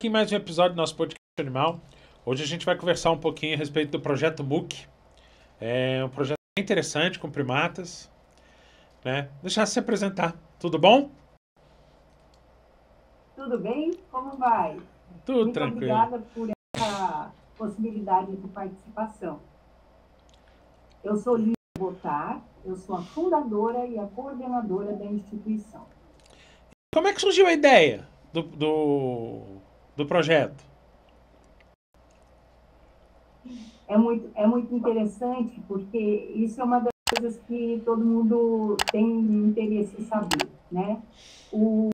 aqui em mais um episódio do nosso podcast Animal. Hoje a gente vai conversar um pouquinho a respeito do projeto MUC. É um projeto bem interessante com primatas, né? Deixa eu se apresentar. Tudo bom? Tudo bem? Como vai? Tudo Muito tranquilo. obrigada por essa possibilidade de participação. Eu sou Lívia Botar, eu sou a fundadora e a coordenadora da instituição. Como é que surgiu a ideia do projeto? É muito interessante, porque isso é uma das coisas que todo mundo tem interesse em saber, né? O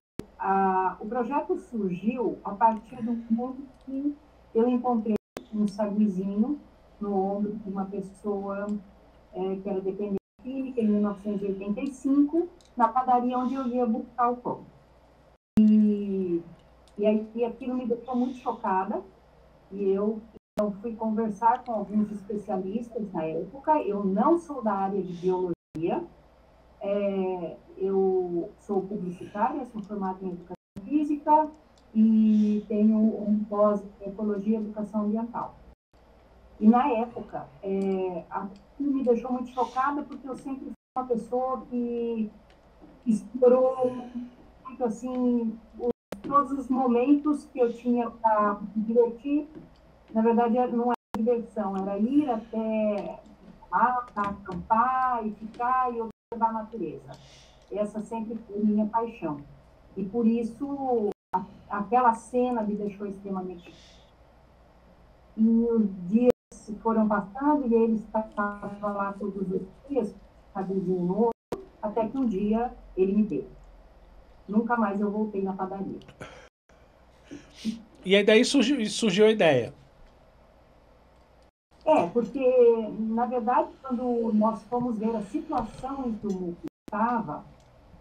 projeto surgiu a partir do momento que eu encontrei um saguizinho no ombro de uma pessoa que era dependente química, em 1985, na padaria onde eu ia buscar o pão. E aí aquilo me deixou muito chocada, e eu então, fui conversar com alguns especialistas na época. Eu não sou da área de biologia, eu sou publicitária, sou formada em educação física e tenho um pós em ecologia e educação ambiental. E na época, aquilo me deixou muito chocada, porque eu sempre fui uma pessoa que explorou muito assim todos os momentos que eu tinha para me divertir. Na verdade, não era diversão, era ir até acampar e ficar e observar a natureza. Essa sempre foi minha paixão. E por isso, aquela cena me deixou extremamente. E os dias foram passando e ele estava lá todos os dias, cabezinho novo, até que um dia ele me deu. Nunca mais eu voltei na padaria. E aí daí surgiu a ideia. Porque, na verdade, quando nós fomos ver a situação em que o Muki estava,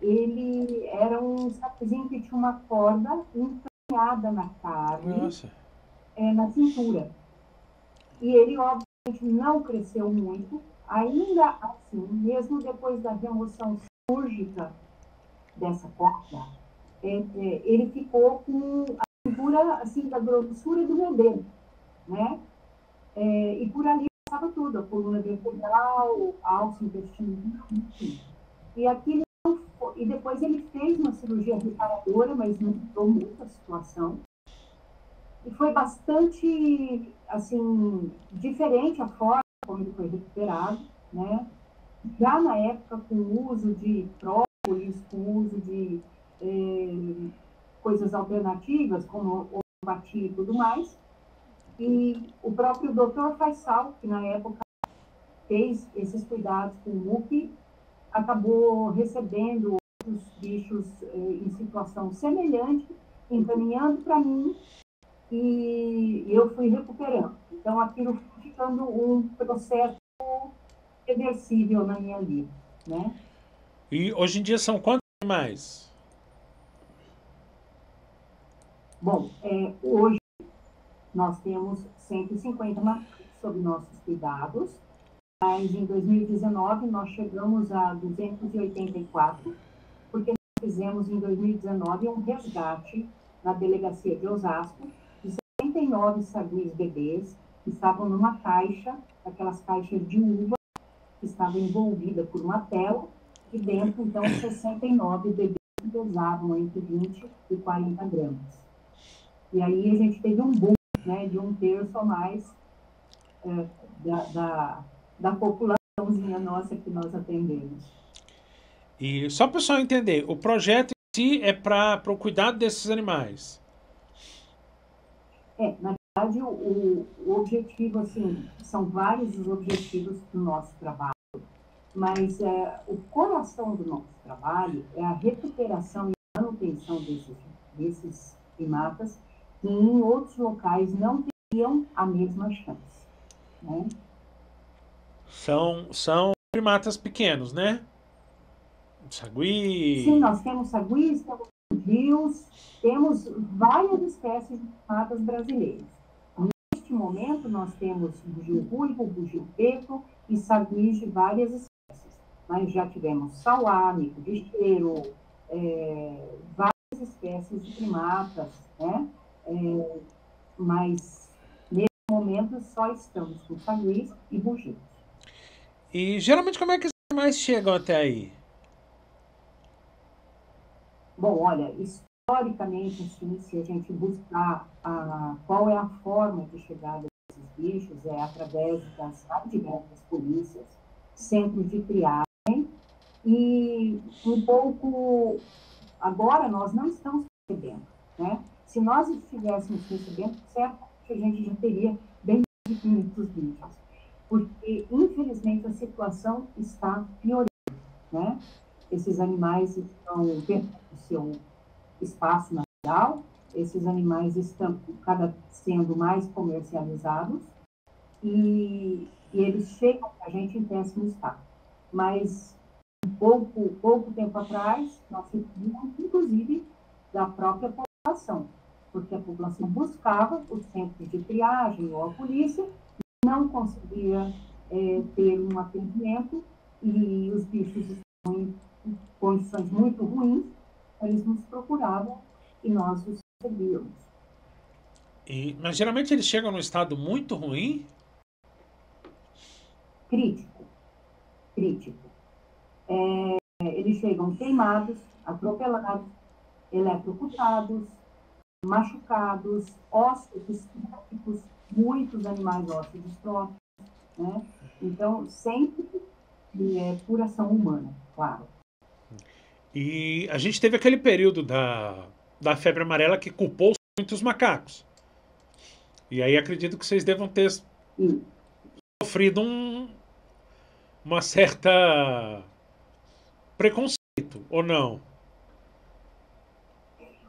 ele era um sapozinho que tinha uma corda encanhada na carne, Nossa. na cintura. E ele, obviamente, não cresceu muito. Ainda assim, mesmo depois da remoção cirúrgica dessa corda, ele ficou com a figura assim, da grossura do meu dedo, né? E por ali passava tudo, a coluna vertebral, alço intestinal, enfim. E aquilo e depois ele fez uma cirurgia reparadora, mas não mudou muito a situação. E foi bastante, assim, diferente a forma como ele foi recuperado, né? Já na época, com o uso de própolis, com o uso de coisas alternativas, como homeopatia e tudo mais. E o próprio Dr. Faisal, que na época fez esses cuidados com o Muki, acabou recebendo outros bichos em situação semelhante, encaminhando para mim, e eu fui recuperando. Então, aquilo foi ficando um processo reversível na minha vida, né? E hoje em dia são quantos animais? Bom, hoje nós temos 150 macacos sob nossos cuidados, mas em 2019 nós chegamos a 284, porque nós fizemos em 2019 um resgate na delegacia de Osasco de 69 saguis bebês que estavam numa caixa, aquelas caixas de uva, que estava envolvida por uma tela, e dentro, então, 69 bebês que pesavam entre 20 e 40 gramas. E aí a gente teve um boom, né, de 1/3 a mais da populaçãozinha nossa que nós atendemos. E só para o pessoal entender, o projeto em si é para o cuidado desses animais. Na verdade, o objetivo, assim, são vários os objetivos do nosso trabalho, mas o coração do nosso trabalho é a recuperação e manutenção desses primatas que em outros locais não teriam a mesma chance, né? São primatas pequenos, né? Sim, Sagui. nós temos saguis, temos rios, temos várias espécies de primatas brasileiras. Neste momento, nós temos bugio ruivo, bugio preto e saguis de várias espécies. Mas já tivemos sauá, mico de cheiro, várias espécies de primatas, né? mas nesse momento só estamos com saguês e bugios. E geralmente como é que os animais chegam até aí? Bom, olha, historicamente, assim, se a gente buscar qual é a forma de chegada desses bichos, é através das diversas polícias, centros de triagem, e um pouco, agora nós não estamos recebendo, né? Se nós estivéssemos recebendo, certo que a gente já teria bem mais de 500 bichos, porque, infelizmente, a situação está piorando, né? Esses animais estão perdendo o seu espaço natural, esses animais estão cada sendo mais comercializados e eles chegam para a gente em péssimo estado. Mas pouco tempo atrás, nós recebíamos, inclusive, da própria população, porque a população buscava os centros de triagem ou a polícia, não conseguia ter um atendimento e os bichos estão em condições muito ruins, eles nos procuravam e nós os recebíamos. Mas geralmente eles chegam num estado muito ruim? Crítico, crítico. Eles chegam queimados, atropelados, eletrocutados, machucados, ossos distróficos, muitos animais ossos distróficos, né? Então, sempre por ação humana, claro. E a gente teve aquele período da febre amarela que culpou muitos macacos. E aí acredito que vocês devam ter sofrido uma certa preconceito, ou não?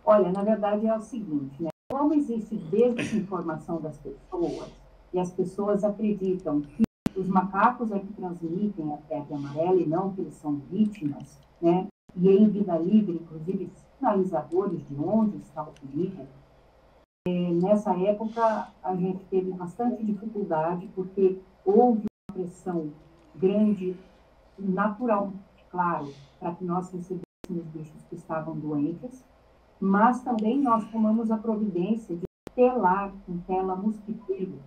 Olha, na verdade é o seguinte, né? Como existe desinformação das pessoas, e as pessoas acreditam que os macacos é que transmitem a febre amarela e não que eles são vítimas, né? E em vida livre, inclusive, sinalizadores de onde está o perigo. Nessa época, a gente teve bastante dificuldade, porque houve uma pressão grande, natural, claro, para que nós recebêssemos bichos que estavam doentes, mas também nós tomamos a providência de telar com tela mosquiteiro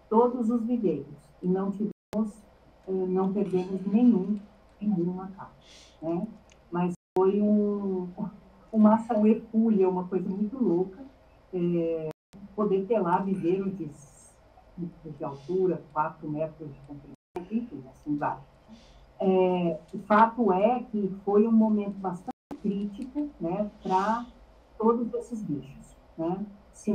todos os viveiros e não perdemos nenhum macaco, né? Mas foi uma ação hercúlea, uma coisa muito louca, poder telar viveiros de altura, 4 metros de comprimento, enfim, assim vai. O fato é que foi um momento bastante crítico, né, para todos esses bichos, né? Se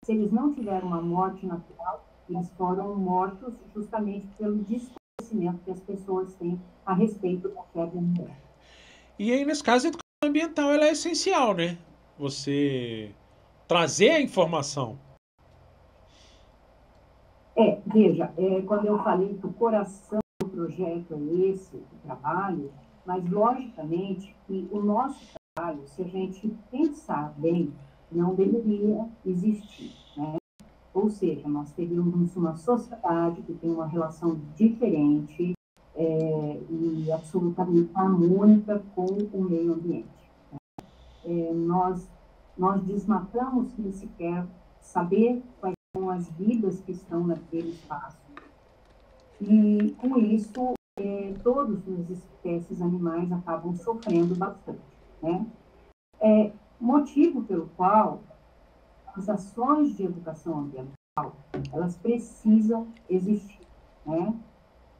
eles não tiveram uma morte natural, eles foram mortos justamente pelo desconhecimento que as pessoas têm a respeito da febre amarela. E aí, nesse caso, a educação ambiental ela é essencial, né? Você trazer a informação. Veja, quando eu falei que o coração do projeto é esse, o trabalho, mas logicamente que o nosso trabalho, se a gente pensar bem, não deveria existir, né? Ou seja, nós teríamos uma sociedade que tem uma relação diferente e absolutamente harmônica com o meio ambiente. Nós desmatamos sem sequer saber quais são as vidas que estão naquele espaço. E, com isso, todas as espécies animais acabam sofrendo bastante, né? Motivo pelo qual as ações de educação ambiental, elas precisam existir, né?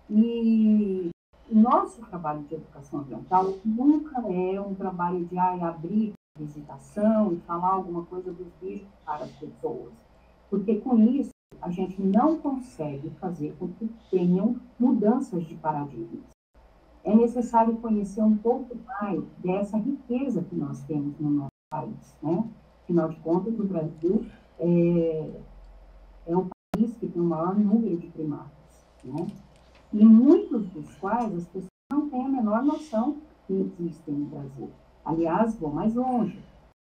E nosso trabalho de educação ambiental nunca é um trabalho de abrir visitação e falar alguma coisa dos bichos para as pessoas, porque com isso a gente não consegue fazer com que tenham mudanças de paradigmas. É necessário conhecer um pouco mais dessa riqueza que nós temos no nosso país, né? Afinal de contas, o Brasil é o país que tem o maior número de primatas, né? E muitos dos quais as pessoas não têm a menor noção que existem no Brasil. Aliás, vou mais longe.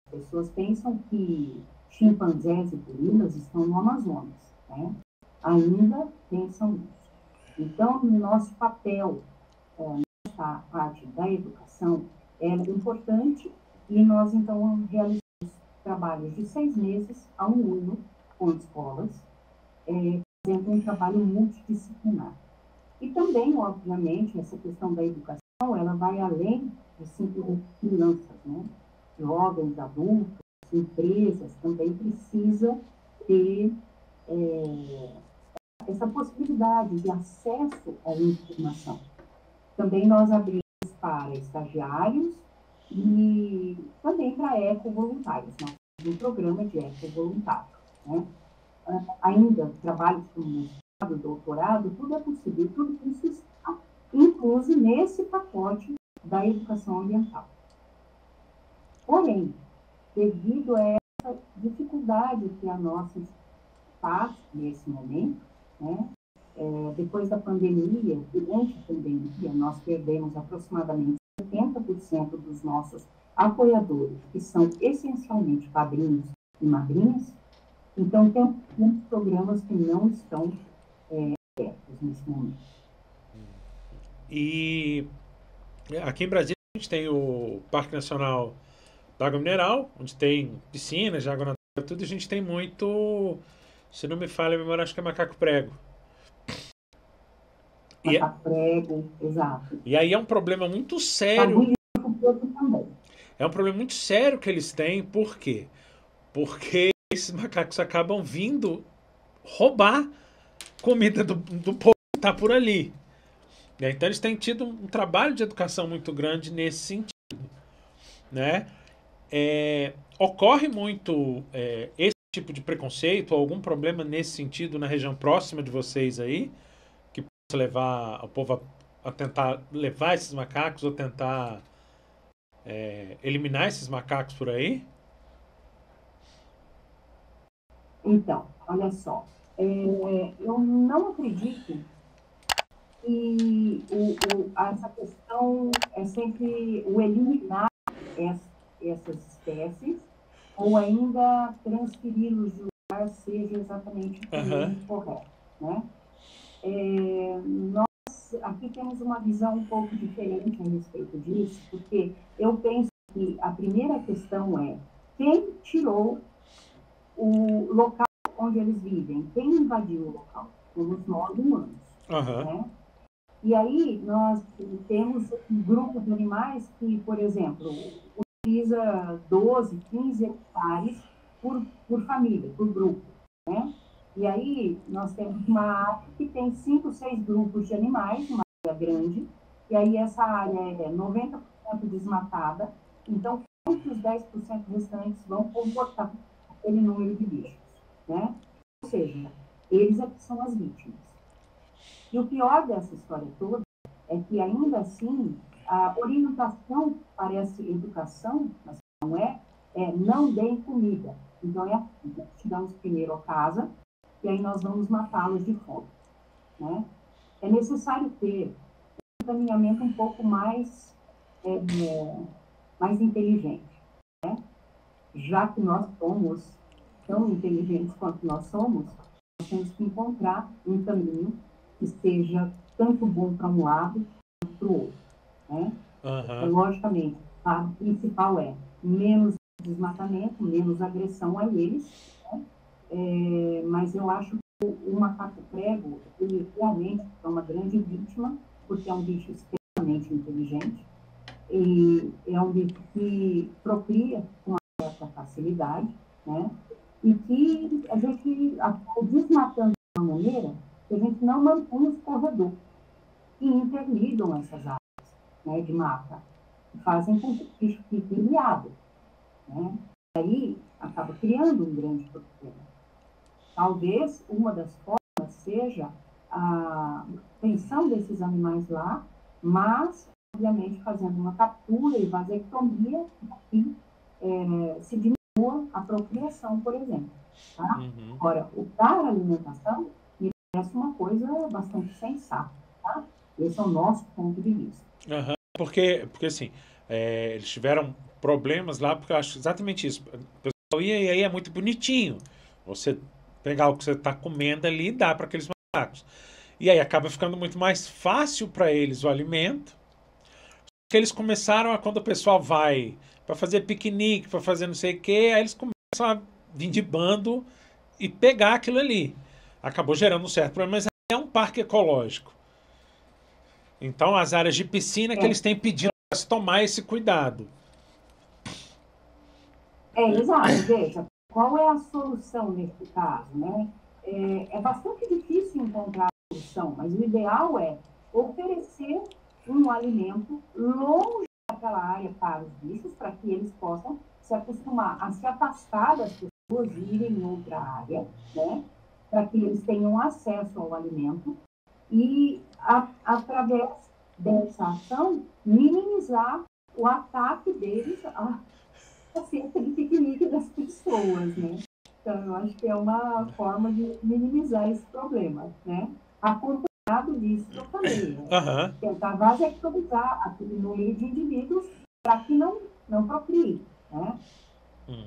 As pessoas pensam que chimpanzés e gorilas estão no Amazonas, né? Ainda pensam nisso. Então, nosso papel nessa parte da educação é importante e nós, então, realizamos trabalhos de 6 meses a 1 ano com escolas, fazendo um trabalho multidisciplinar. E também, obviamente, essa questão da educação, ela vai além de simplesmente crianças, né? Jovens, adultos, empresas, também precisa ter essa possibilidade de acesso à informação. Também nós abrimos para estagiários e também para eco-voluntários. Nós temos um programa de eco-voluntário, né? Ainda trabalhos como mestrado, doutorado, tudo é possível, tudo isso está incluso nesse pacote da educação ambiental. Porém, devido a essa dificuldade que a nossa passa nesse momento, né? Depois da pandemia, durante a pandemia, nós perdemos aproximadamente 70% dos nossos apoiadores, que são essencialmente padrinhos e madrinhas. Então, tem muitos programas que não estão abertos nesse momento. E aqui em Brasília a gente tem o Parque Nacional da Água Mineral, onde tem piscinas de água natural, tudo. A gente tem muito, se não me falha a memória, acho que é macaco prego. Macaco prego, exato. E aí é um problema muito sério. Também. É um problema muito sério que eles têm, por quê? Porque esses macacos acabam vindo roubar comida do povo que está por ali. Então eles têm tido um trabalho de educação muito grande nesse sentido, né? Ocorre muito esse tipo de preconceito, algum problema nesse sentido na região próxima de vocês aí, que possa levar o povo a tentar levar esses macacos ou tentar eliminar esses macacos por aí? Então, olha só, eu não acredito que essa questão é sempre o eliminar essas espécies ou ainda transferi-los de lugar seja exatamente o caminho correto, né? Nós aqui temos uma visão um pouco diferente a respeito disso, porque eu penso que a primeira questão é quem tirou o local onde eles vivem, quem invadiu o local? Somos nós humanos, né? E aí nós temos um grupo de animais que, por exemplo, utiliza 12, 15 hectares por família, por grupo, né? E aí nós temos uma área que tem 5, 6 grupos de animais, uma área grande, e aí essa área é 90% desmatada, então os 10% restantes vão comportar aquele número de bichos, né? Ou seja, eles é que são as vítimas. E o pior dessa história toda é que, ainda assim, a orientação para essa educação, mas não não deem comida. Então, nós tiramos primeiro a casa, e aí nós vamos matá-los de fome, né? É necessário ter um encaminhamento um pouco mais inteligente, né? Já que nós somos tão inteligentes quanto nós somos, nós temos que encontrar um caminho que seja tanto bom para um lado quanto para o outro, né? Logicamente, a principal é menos desmatamento, menos agressão a eles, né? Mas eu acho que o macaco prego, ele realmente é uma grande vítima, porque é um bicho extremamente inteligente, e é um bicho que procria com uma certa facilidade, né? E que a gente acaba desmatando de uma maneira que a gente não mantém os corredores que interligam essas áreas, né, de mata, que fazem com que o bicho fique ilhado, né? E aí acaba criando um grande problema. Talvez uma das formas seja a manutenção desses animais lá, mas, obviamente, fazendo uma captura e vasectomia, que se diminua a procriação, por exemplo. Tá? Agora, o dar alimentação me parece uma coisa bastante sensata. Tá? Esse é o nosso ponto de vista. Porque assim, eles tiveram problemas lá, porque eu acho exatamente isso. O pessoal ia e aí é muito bonitinho. Você pegar o que você está comendo ali e dar para aqueles macacos. E aí acaba ficando muito mais fácil para eles o alimento. Que eles começaram a, quando o pessoal vai para fazer piquenique, para fazer não sei o que, aí eles começam começam a vir de bando e pegar aquilo ali. Acabou gerando um certo problema, mas é um parque ecológico. Então, as áreas de piscina que eles têm pedido para se tomar esse cuidado. Exato. Veja, qual é a solução nesse caso, né? É bastante difícil encontrar a solução, mas o ideal é oferecer um alimento longe daquela área para os bichos, para que eles possam se acostumar a se afastar das pessoas e irem em outra área, né? Para que eles tenham acesso ao alimento e, através dessa ação, minimizar o ataque deles a cesta de piquenique das pessoas, né? Então, eu acho que é uma forma de minimizar esse problema, né? Acompanhado disso que eu falei, né? Aham. Tentar vasectomizar no meio de indivíduos para que não procrie, né?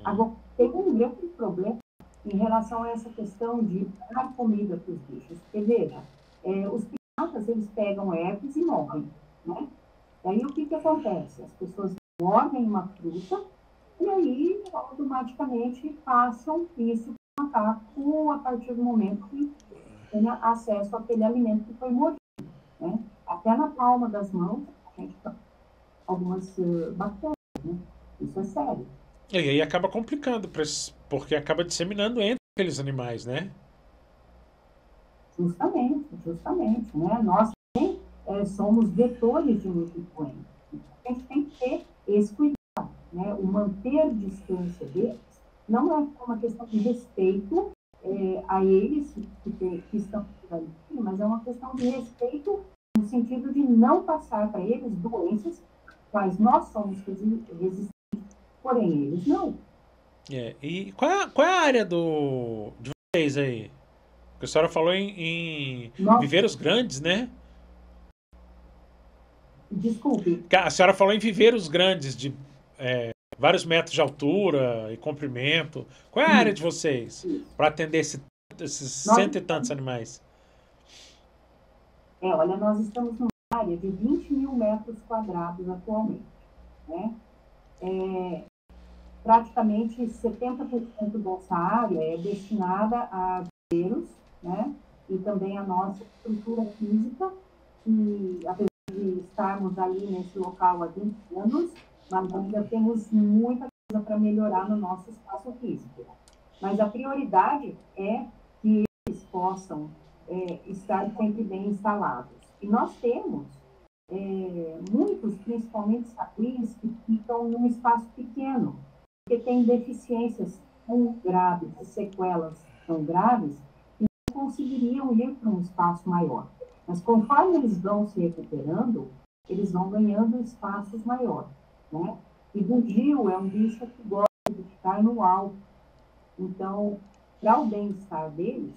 Agora, tem um grande problema em relação a essa questão de dar comida para os bichos. Porque, veja, os primatas, eles pegam herpes e morrem, né? Daí, o que acontece? As pessoas mordem uma fruta e aí, automaticamente, passam isso para o macaco a partir do momento que tenha acesso àquele alimento que foi mordido, né? Até na palma das mãos, a gente tem algumas bactérias, né? Isso é sério. E aí acaba complicando, porque acaba disseminando entre aqueles animais, né? Justamente, né? Nós também somos vetores de muita doença. A gente tem que ter esse cuidado, né? O manter distância deles não é uma questão de respeito a eles que estão ali, mas é uma questão de respeito no sentido de não passar para eles doenças quais nós somos resistentes, porém eles não. E qual é a área de vocês aí? Porque a senhora falou em Nós, viveiros grandes, né? desculpe, A senhora falou em viveiros grandes, de vários metros de altura e comprimento. Qual é a área de isso, vocês isso. para atender esses Nós, cento e tantos animais? olha, nós estamos numa área de 20 mil metros quadrados atualmente, né? Praticamente 70% dessa área é destinada a viveiros, né? E também a nossa estrutura física, que apesar de estarmos ali nesse local há 20 anos, mas ainda temos muita coisa para melhorar no nosso espaço físico. Mas a prioridade é que eles possam estar sempre bem instalados. E nós temos muitos, principalmente saguis, que ficam num espaço pequeno, porque têm deficiências tão graves, sequelas tão graves, que não conseguiriam ir para um espaço maior. Mas conforme eles vão se recuperando, eles vão ganhando espaços maiores, né? E bugio é um bicho que gosta de ficar no alto. Então, para o bem-estar deles,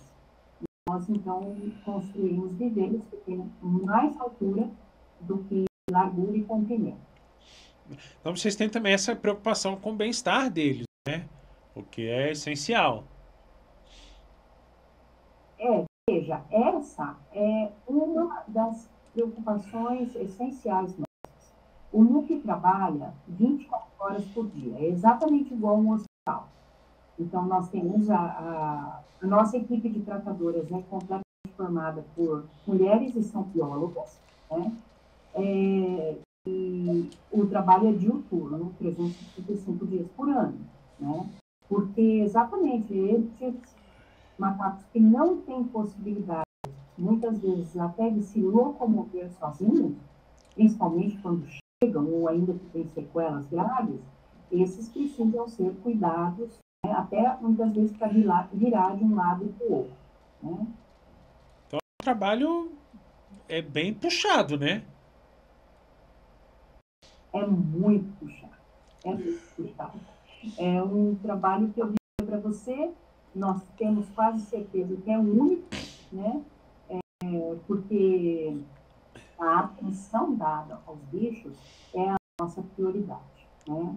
nós então construímos viveiros que têm mais altura do que largura e comprimento. Então vocês têm também essa preocupação com o bem-estar deles, né? O que é essencial. Veja, essa é uma das preocupações essenciais nossas. O NUP trabalha 24 horas por dia, é exatamente igual um hospital. Então, nós temos a nossa equipe de tratadoras completamente formada por mulheres e são biólogas, né? E o trabalho é diuturno, 365 dias por ano, né? Porque exatamente esses macacos que não têm possibilidade, muitas vezes até de se locomover sozinhos, principalmente quando chegam ou ainda que têm sequelas graves, esses precisam ser cuidados, né? Até muitas vezes para virar de um lado para o outro, né? Então o trabalho é bem puxado, né? É muito puxado, é muito puxado. É um trabalho que eu digo para você, nós temos quase certeza que é único, né? Porque a atenção dada aos bichos é a nossa prioridade, né?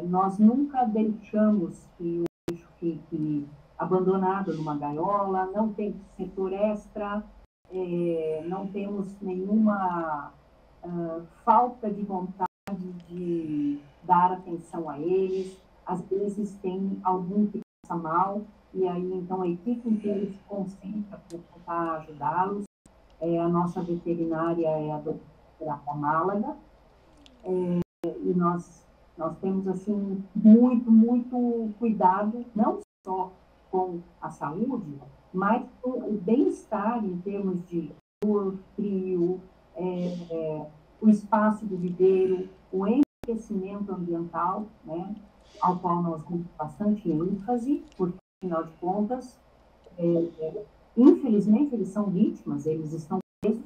Nós nunca deixamos que o bicho fique abandonado numa gaiola, não tem setor extra, não temos nenhuma falta de vontade de dar atenção a eles. às vezes tem algum que passa mal, e aí então a equipe inteira se concentra para tentar ajudá-los. A nossa veterinária é a doutora Málaga, e nós temos assim muito cuidado, não só com a saúde, mas com o bem-estar em termos de calor, frio, o espaço do viveiro, o enriquecimento ambiental, né, ao qual nós damos bastante ênfase, porque, afinal de contas, infelizmente, eles são vítimas, eles estão presos,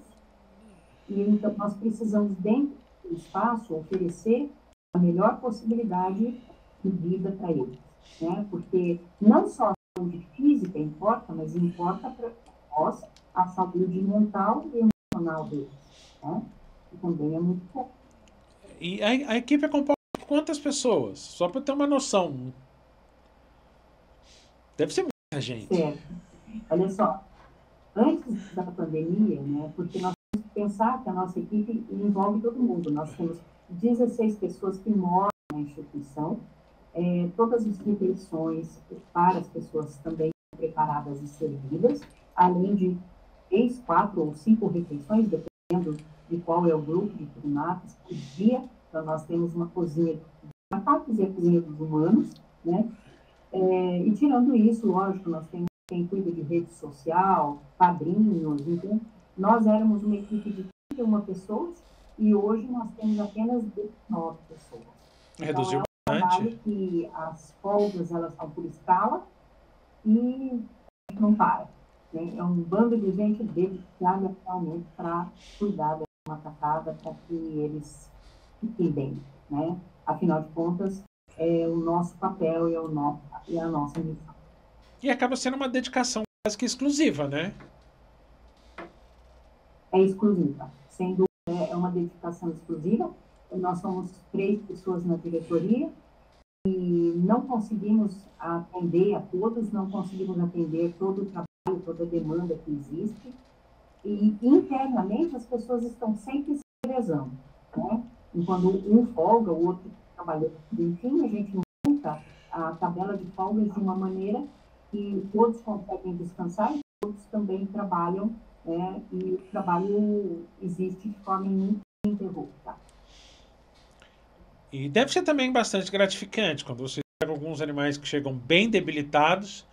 e então nós precisamos, dentro do espaço, oferecer a melhor possibilidade de vida para eles, né? Porque não só a saúde física importa, mas importa para nós a saúde mental e emocional deles, né? Que também é muito bom. E a equipe é composta por quantas pessoas? Só para ter uma noção. Deve ser muita gente. Certo. Olha só, antes da pandemia, né, porque nós temos que pensar que a nossa equipe envolve todo mundo. Nós temos 16 pessoas que moram na instituição, todas as refeições para as pessoas também preparadas e servidas, além de 3, 4 ou 5 refeições, dependendo de qual é o grupo de primatas por dia. Então, nós temos uma cozinha de macacos e a cozinha dos humanos, né? E tirando isso, lógico, nós temos quem cuida de rede social, padrinhos, então, nós éramos uma equipe de 31 pessoas e hoje nós temos apenas 19 pessoas. Então, Reduziu trabalho bastante. que as folgas elas são por escala e não para. Né? É um bando de gente dedicada realmente para cuidar da macacada, para que eles fiquem bem. Né? Afinal de contas, é o nosso papel e a nossa missão. E acaba sendo uma dedicação quase que exclusiva, né? É exclusiva, sem dúvida, é uma dedicação exclusiva. Nós somos 3 pessoas na diretoria e não conseguimos atender a todos, não conseguimos atender todo o trabalho, toda a demanda que existe. E internamente as pessoas estão sempre se revezando, né? Enquanto um folga, o outro trabalha. Enfim, a gente monta a tabela de folgas de uma maneira que todos conseguem descansar e todos também trabalham, né? E o trabalho existe de forma ininterrupta. E deve ser também bastante gratificante quando você pega alguns animais que chegam bem debilitados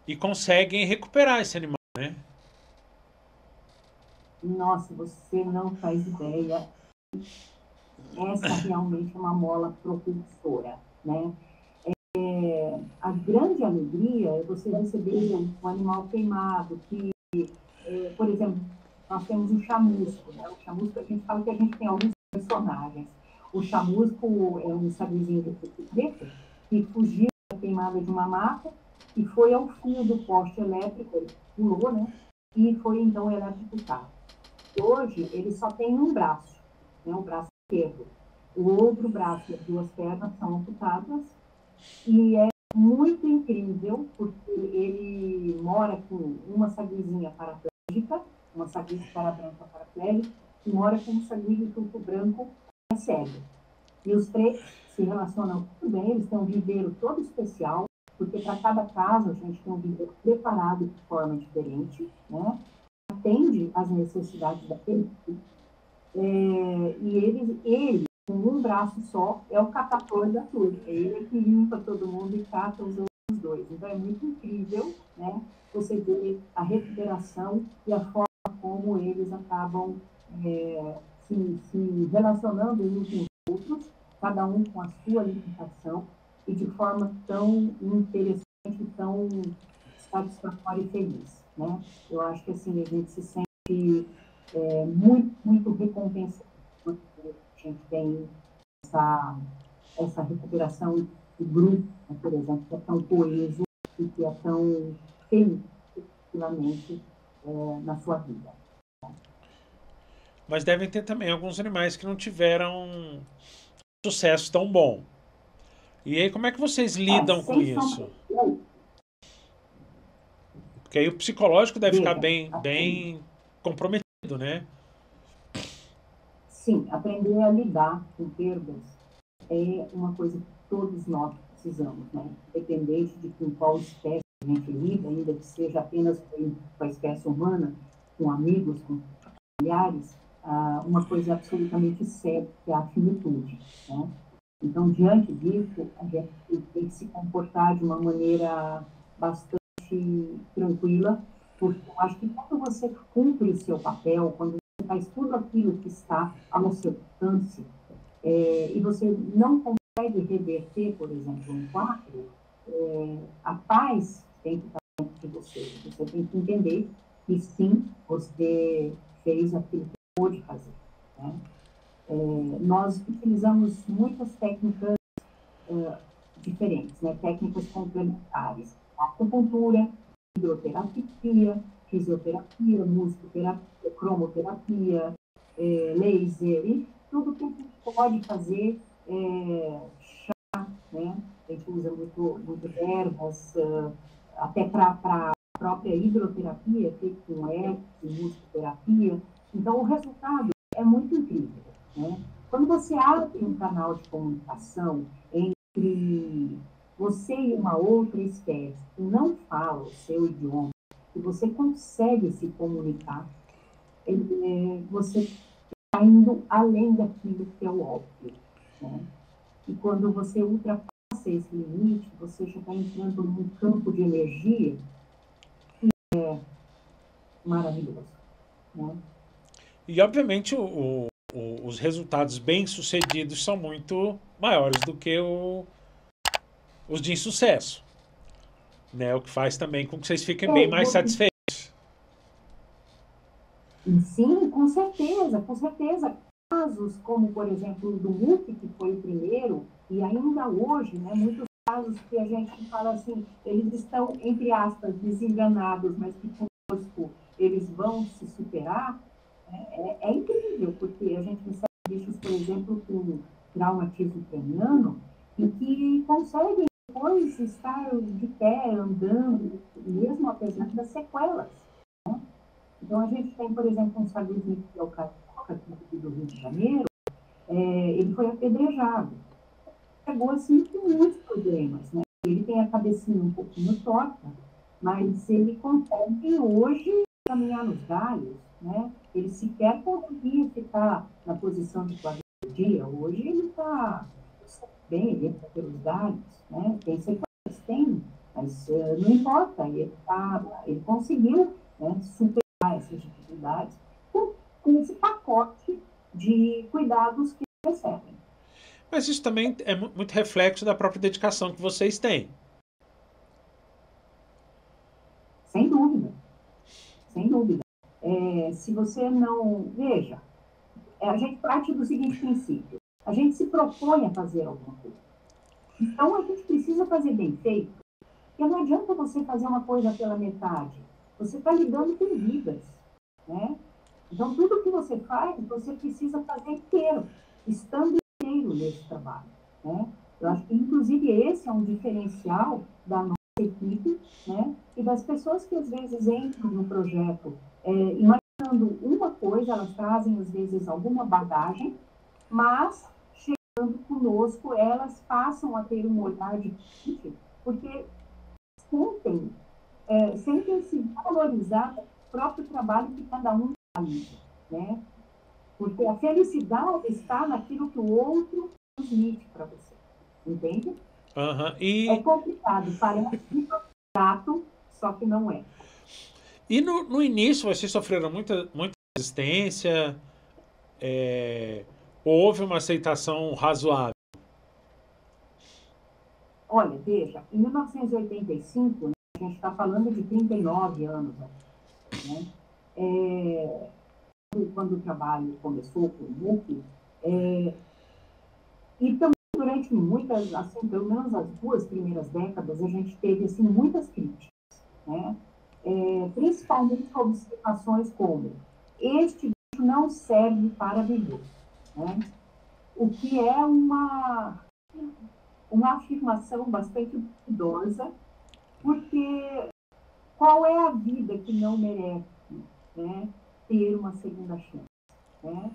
e conseguem recuperar esse animal, né? Nossa, você não faz ideia. Essa realmente é uma mola propulsora, né? A grande alegria é você receber um animal queimado, que, por exemplo, nós temos um chamusco, né? O chamusco, a gente fala que a gente tem alguns personagens. O chamusco é um sabizinho de preto que fugiu da queimada de uma mata e foi ao fio do poste elétrico, ele pulou, né? E foi então eletrocutado. Hoje, ele só tem um braço, né? O braço esquerdo. O outro braço e as 2 pernas são amputadas e é muito incrível, porque ele mora com uma saguizinha paraplégica, uma saguia de cara branca paraplégica, e mora com um saguio de tubo branco que é cego. E os 3 se relacionam muito bem, eles têm um viveiro todo especial, porque para cada caso a gente tem um viveiro preparado de forma diferente, né? Atende às necessidades daquele tipo. E ele, com um braço só, é o catador da turma. Ele é que limpa todo mundo e cata os outros 2. Então, é muito incrível, né, você ver a recuperação e a forma como eles acabam se relacionando uns com os outros, cada um com a sua limitação, e de forma tão interessante, tão satisfatória e feliz. Né? Eu acho que assim, a gente se sente muito recompensado quando a gente tem essa recuperação do grupo, né, por exemplo, que é tão coeso e que é tão feliz, efetivamente, na sua vida. Mas devem ter também alguns animais que não tiveram sucesso tão bom. E aí, como é que vocês lidam com Sem sombra. isso? Porque aí o psicológico deve ficar Veja, bem comprometido, né? sim, aprender a lidar com perdas é uma coisa que todos nós precisamos, né? Independente de com qual espécie a gente lida, ainda que seja apenas com a espécie humana, com amigos, com familiares, uma coisa absolutamente certa, que é a finitude, né? Então, diante disso, a gente tem que se comportar de uma maneira bastante tranquila, porque eu acho que quando você cumpre o seu papel, quando você faz tudo aquilo que está ao seu alcance, e você não consegue reverter, por exemplo, um quadro, a paz tem que estar dentro de você. Você tem que entender que sim, você fez aquilo que pôde fazer, né? Nós utilizamos muitas técnicas diferentes, né? Técnicas complementares. Acupuntura, hidroterapia, fisioterapia, musicoterapia, cromoterapia, laser, e tudo que a gente pode fazer, chá, né? A gente usa muito ervas, até para a própria hidroterapia, feito com herpes e musicoterapia. Então, o resultado é muito incrível, né? Quando você abre um canal de comunicação entre você e uma outra espécie que não fala o seu idioma, e você consegue se comunicar, você está indo além daquilo que é o óbvio, né? E quando você ultrapassa esse limite, você já está entrando num campo de energia maravilhoso, né? E, obviamente, os resultados bem-sucedidos são muito maiores do que os de insucesso, né? O que faz também com que vocês fiquem bem mais satisfeitos. Sim, com certeza, com certeza. Casos como, por exemplo, do MUC, que foi o primeiro, e ainda hoje, né, muitos casos que a gente fala assim, eles estão, entre aspas, desenganados, mas que conosco eles vão se superar, é incrível, porque a gente recebe bichos, por exemplo, com traumatismo craniano, e que conseguem depois estar de pé, andando, mesmo apesar das sequelas. Então, a gente tem, por exemplo, um saguismo que é o Carioca, aqui do Rio de Janeiro, ele foi apedrejado. Chegou, assim, com muitos problemas, né? Ele tem a cabecinha um pouquinho torta, mas ele consegue, hoje, caminhar nos galhos, né? Ele sequer conseguia ficar na posição de quadrilha. Hoje ele está bem, ele entra pelos galhos, né? Tem sequências, tem, mas não importa, ele conseguiu, né, superar essas dificuldades com esse pacote de cuidados que recebem. Mas isso também é muito reflexo da própria dedicação que vocês têm. Sem dúvida, sem dúvida. Se você não... Veja, a gente parte do seguinte princípio. A gente se propõe a fazer alguma coisa. Então, a gente precisa fazer bem feito. Porque não adianta você fazer uma coisa pela metade. Você está lidando com vidas, né? Então, tudo que você faz, você precisa fazer inteiro, estando inteiro nesse trabalho, né? Eu acho que, inclusive, esse é um diferencial da nossa equipe, né? E das pessoas que, às vezes, entram no projeto imaginando uma coisa, elas trazem, às vezes, alguma bagagem, mas, chegando conosco, elas passam a ter um olhar diferente, porque sentem-se valorizadas o próprio trabalho que cada um realiza, né? Porque a felicidade está naquilo que o outro transmite para você, entende? Uhum. É complicado, parece chato, só que não é. E no início vocês sofreram muita resistência, houve uma aceitação razoável? Olha, veja, em 1985, né, a gente está falando de 39 anos, né? Quando o trabalho começou com o MUC, e também durante muitas, assim, pelo menos as 2 primeiras décadas, a gente teve assim, muitas críticas, né? Principalmente observações como: este bicho não serve para viver, né? O que é uma afirmação bastante idosa, porque qual é a vida que não merece, né, ter uma segunda chance, né?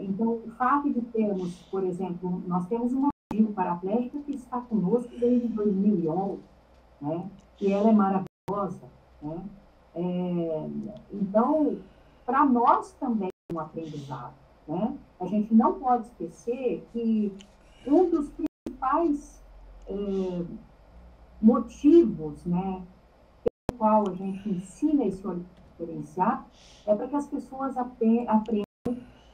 Então, o fato de termos, por exemplo, nós temos uma Gil paraplégica que está conosco desde 2011, né? E ela é maravilhosa, né? Então, para nós também é um aprendizado, né? A gente não pode esquecer que um dos principais motivos, né, pelo qual a gente ensina esse olhar diferenciado é para que as pessoas aprendam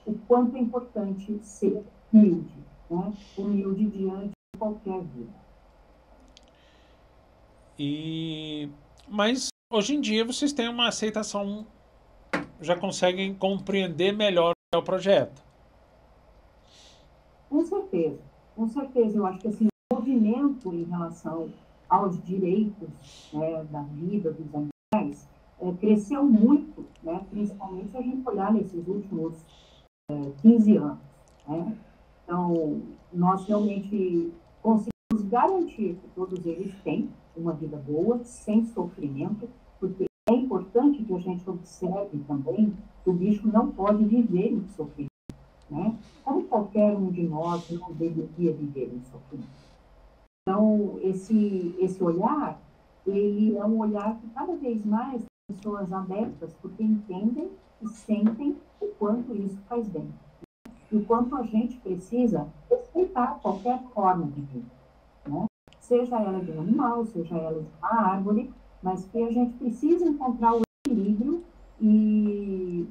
o quanto é importante ser humilde, né? Humilde diante de qualquer vida. Mas hoje em dia vocês têm uma aceitação, já conseguem compreender melhor o projeto. Com certeza, com certeza. Eu acho que assim, o movimento em relação aos direitos, né, da vida dos animais cresceu muito, né, principalmente se a gente olhar nesses últimos 15 anos. Né? Então, nós realmente conseguimos garantir que todos eles têm uma vida boa, sem sofrimento, porque é importante que a gente observe também que o bicho não pode viver em sofrimento. Né? Como qualquer um de nós não deveria viver em sofrimento. Então, esse olhar, ele é um olhar que cada vez mais pessoas abertas, porque entendem e sentem o quanto isso faz bem. E o quanto a gente precisa respeitar qualquer forma de vida. Né? Seja ela de um animal, seja ela de uma árvore, mas que a gente precisa encontrar o equilíbrio e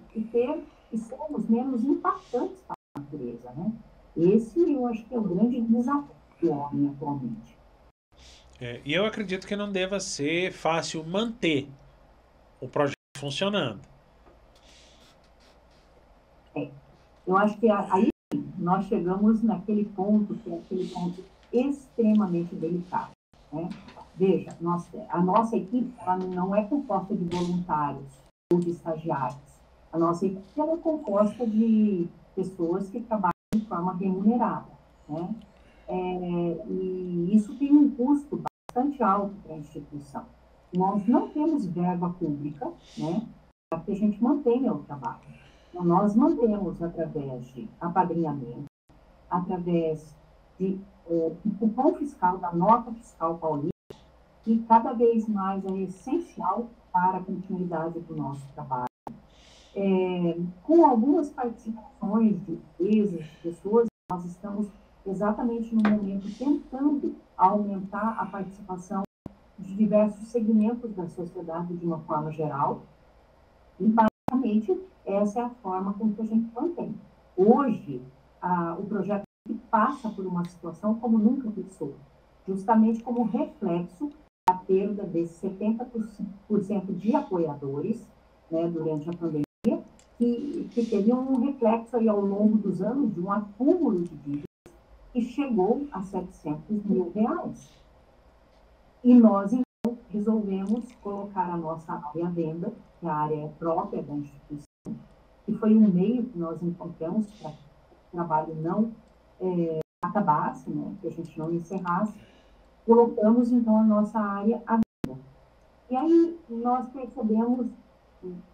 sermos menos impactantes para a natureza, né? Esse eu acho que é o grande desafio do homem atualmente. E eu acredito que não deva ser fácil manter o projeto funcionando. Eu acho que aí nós chegamos naquele ponto, que é aquele ponto extremamente delicado. Né? Veja, a nossa equipe ela não é composta de voluntários ou de estagiários. A nossa equipe ela é composta de pessoas que trabalham de forma remunerada. Né? E isso tem um custo bastante alto para a instituição. Nós não temos verba pública, né, para que a gente mantenha o trabalho. Então, nós mantemos através de apadrinhamento, através do cupom fiscal, da nota fiscal paulista, que cada vez mais é essencial para a continuidade do nosso trabalho. Com algumas participações de empresas, de pessoas, nós estamos exatamente no momento tentando aumentar a participação de diversos segmentos da sociedade de uma forma geral, e basicamente essa é a forma com que a gente mantém. Hoje, o projeto passa por uma situação como nunca passou, justamente como reflexo da perda desses 70% de apoiadores, né, durante a pandemia, que teve um reflexo aí ao longo dos anos de um acúmulo de dívidas que chegou a R$700 mil. E nós, então, resolvemos colocar a nossa área à venda, que a área é própria da instituição, que foi um meio que nós encontramos para que o trabalho não acabasse, né, que a gente não encerrasse. Colocamos, então, a nossa área à venda. E aí nós percebemos,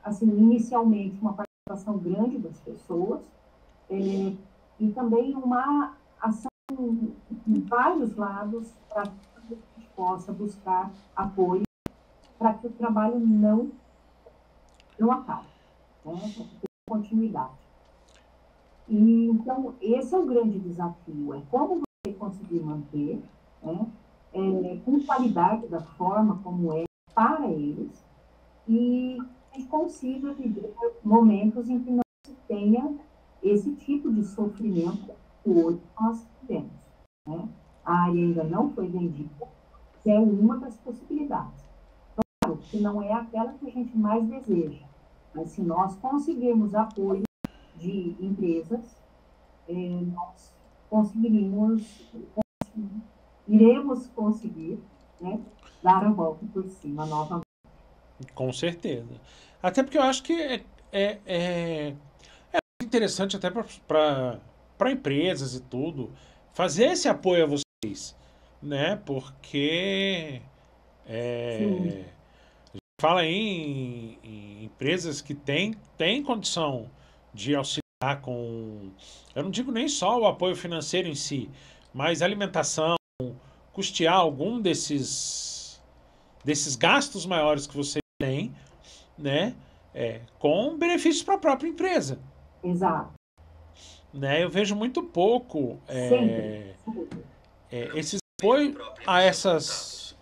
assim, inicialmente, uma participação grande das pessoas e também uma ação em vários lados para que a gente possa buscar apoio para que o trabalho não acabe, né? Para que tenha continuidade. E, então, esse é o grande desafio, é como você conseguir manter, né, com qualidade da forma como é para eles, e que consiga viver momentos em que não se tenha esse tipo de sofrimento que hoje nós temos. Né? A área ainda não foi vendida, que é uma das possibilidades. Claro que não é aquela que a gente mais deseja, mas se nós conseguirmos apoio de empresas, nós iremos conseguir, né, dar a volta por cima novamente. Com certeza. Até porque eu acho que é interessante até para empresas e tudo fazer esse apoio a vocês, né? Porque fala em empresas que têm condição de auxiliar com, eu não digo nem só o apoio financeiro em si, mais alimentação, custear algum desses gastos maiores que você tem, né? Com benefícios para a própria empresa. Exato. Né? Eu vejo muito pouco Sempre. esses apoios a essas...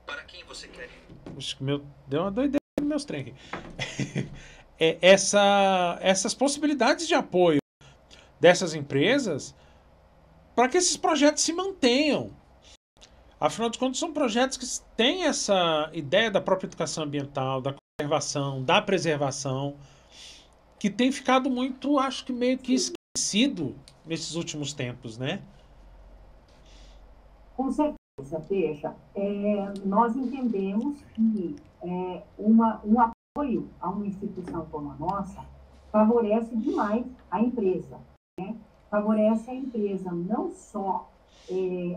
Para quem você quer ir? Acho que deu uma doideira nos meus trem aqui. Essas possibilidades de apoio dessas empresas para que esses projetos se mantenham. Afinal de contas, são projetos que têm essa ideia da própria educação ambiental, da conservação, da preservação, que tem ficado muito, acho que meio que esquecido nesses últimos tempos, né? Com certeza, veja, nós entendemos que um apoio a uma instituição como a nossa favorece demais a empresa, né? Favorece a empresa não só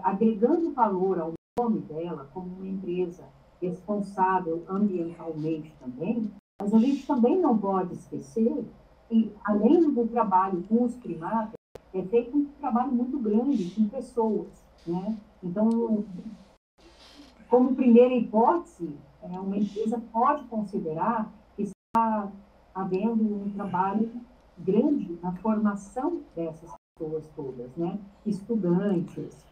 agregando valor ao nome dela como uma empresa responsável ambientalmente também, mas a gente também não pode esquecer que, além do trabalho com os primatas, é feito um trabalho muito grande com pessoas, né? Então, como primeira hipótese, uma empresa pode considerar que está havendo um trabalho grande na formação dessas pessoas todas, né? Estudantes,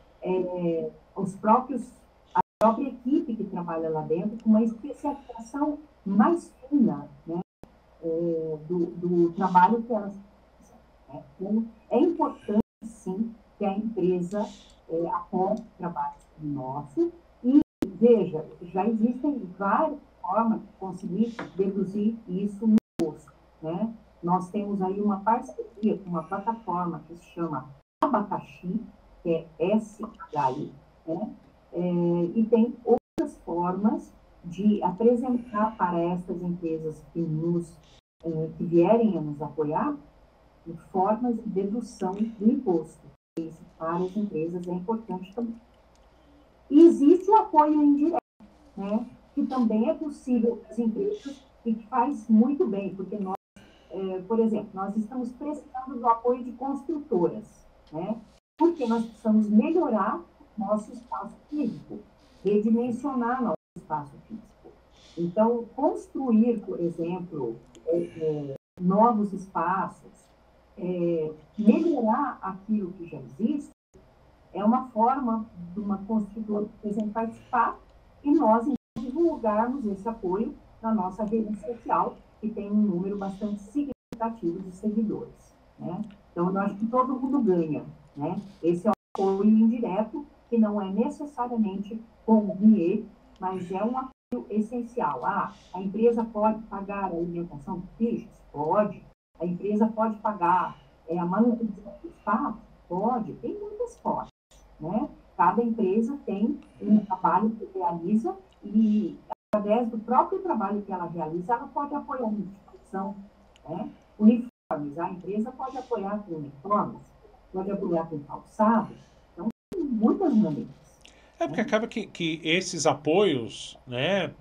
a própria equipe que trabalha lá dentro, com uma especialização mais fina, né? Do trabalho que elas fazem, né? Então, é importante, sim, que a empresa apoie trabalhos como o nosso. E, veja, já existem várias formas de conseguir deduzir isso no imposto, né? Nós temos aí uma parceria com uma plataforma que se chama Abacaxi, que é SHI, né? E tem outras formas de apresentar para essas empresas que vierem a nos apoiar formas de dedução do imposto. Isso para as empresas é importante também. E existe o apoio indireto, né, que também é possível para as empresas e que faz muito bem, porque nós, por exemplo, nós estamos precisando do apoio de construtoras, né, porque nós precisamos melhorar nosso espaço físico, redimensionar nosso espaço físico. Então, construir, por exemplo, novos espaços, melhorar aquilo que já existe, é uma forma de uma construtora, por exemplo, participar e nós divulgarmos esse apoio na nossa rede social, que tem um número bastante significativo de seguidores, né? Então, eu acho que todo mundo ganha, né? Esse é um apoio indireto, que não é necessariamente com dinheiro, mas é um apoio essencial. A empresa pode pagar a alimentação dos bichos? Pode. A empresa pode pagar a manutenção do espaço? Pode. Tem muitas formas, né? Cada empresa tem um trabalho que realiza e, através do próprio trabalho que ela realiza, ela pode apoiar a instituição, né? Uniformes, a empresa pode apoiar com uniformes, pode apoiar com calçado. Então, tem muitas maneiras. Porque acaba que esses apoios, né,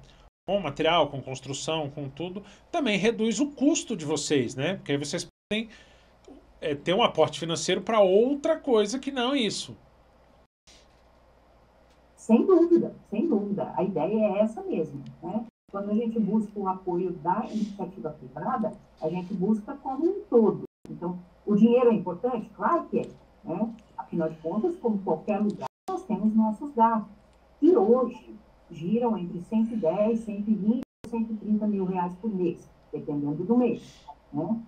com material, com construção, com tudo, também reduz o custo de vocês, né? Porque aí vocês podem ter um aporte financeiro para outra coisa que não isso. Sem dúvida, sem dúvida. A ideia é essa mesmo, né? Quando a gente busca o apoio da iniciativa privada, a gente busca como um todo. Então, o dinheiro é importante? Claro que é, né? Afinal de contas, como qualquer lugar, nós temos nossos gastos, que hoje giram entre 110, 120 e 130 mil reais por mês, dependendo do mês, né?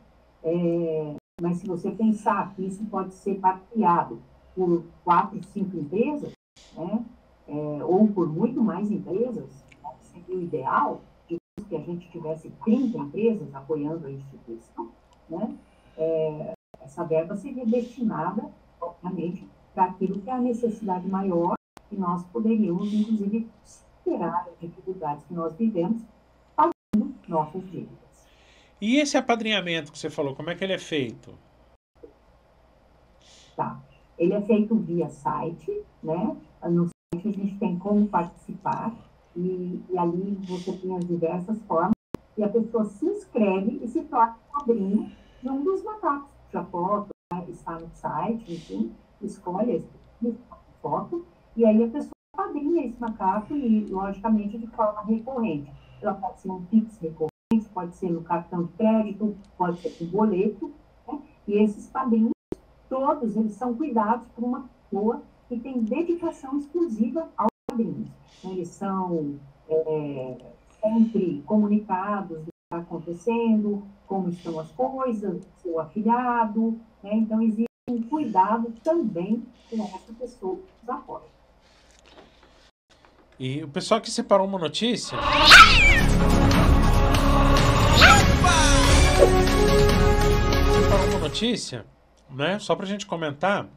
Mas se você pensar que isso pode ser partilhado por 4, 5 empresas, né? Ou por muito mais empresas, seria o ideal, digamos que a gente tivesse 30 empresas apoiando a instituição, né? Essa verba seria destinada, obviamente, para aquilo que é a necessidade maior, e nós poderíamos, inclusive, superar as dificuldades que nós vivemos, pagando nossas dívidas. E esse apadrinhamento que você falou, como é que ele é feito? Tá. Ele é feito via site, né? No site a gente tem como participar, e ali você tem as diversas formas, e a pessoa se inscreve e se torna padrinho de um dos macacos. Já pode, né, está no site, enfim, escolhe foto, e aí a pessoa padrinha esse macaco e, logicamente, de forma recorrente. Ela pode ser um Pix recorrente, pode ser no cartão de crédito, pode ser com boleto, né? E esses padrinhos, todos eles são cuidados por uma pessoa que tem dedicação exclusiva aos padrinhos. Então, eles são sempre comunicados do que está acontecendo, como estão as coisas, seu afilhado, né? Então, existe um cuidado também com essa pessoa que nos apoia. E o pessoal que separou uma notícia. Separou uma notícia, né? Só pra gente comentar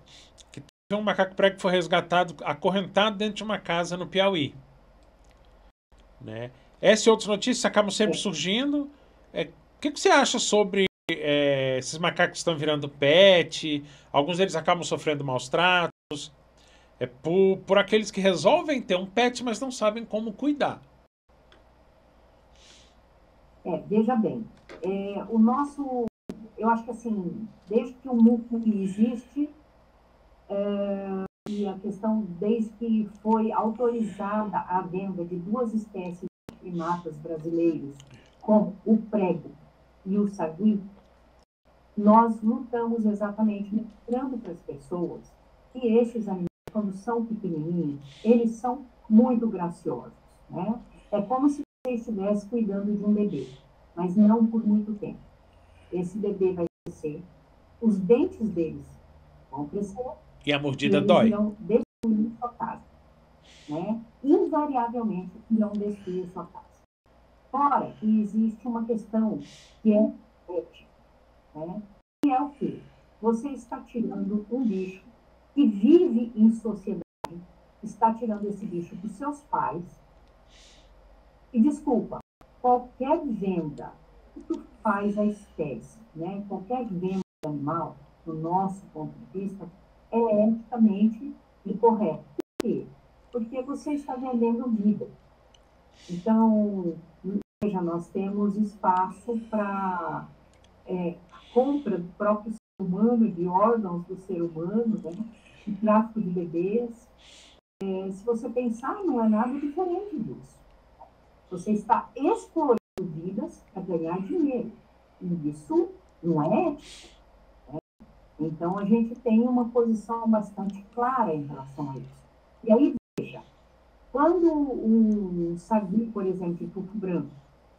que teve um macaco prego que foi resgatado, acorrentado dentro de uma casa no Piauí. Né? Essas e outras notícias acabam sempre surgindo. O que você acha sobre esses macacos que estão virando pet? Alguns deles acabam sofrendo maus tratos. Por aqueles que resolvem ter um pet, mas não sabem como cuidar. Veja bem, eu acho que assim, desde que o MUC existe, e a questão, desde que foi autorizada a venda de 2 espécies de primatas brasileiros, como o prego e o sagui, nós lutamos exatamente mostrando para as pessoas que esses animais, quando são pequenininhos, eles são muito graciosos, né? É como se você estivesse cuidando de um bebê, mas não por muito tempo. Esse bebê vai crescer, os dentes deles vão crescer e a e mordida eles dói. irão destruir sua casa, né? Invariavelmente irão destruir sua casa. Fora que existe uma questão que é ética, né? Que é o quê? Você está tirando um bicho que vive em sociedade, está tirando esse bicho dos seus pais. E, desculpa, qualquer venda que faz a espécie, né? Qualquer venda de animal, do nosso ponto de vista, é eticamente incorreto. Por quê? Porque você está vendendo vida. Então, veja, nós temos espaço para compra do próprio ser humano, de órgãos do ser humano, né? De tráfico de bebês. Se você pensar, não é nada diferente disso. Você está explorando vidas para ganhar dinheiro. E isso não é ético. Né? Então, a gente tem uma posição bastante clara em relação a isso. E aí, veja, quando um sagui, por exemplo, de tufo branco,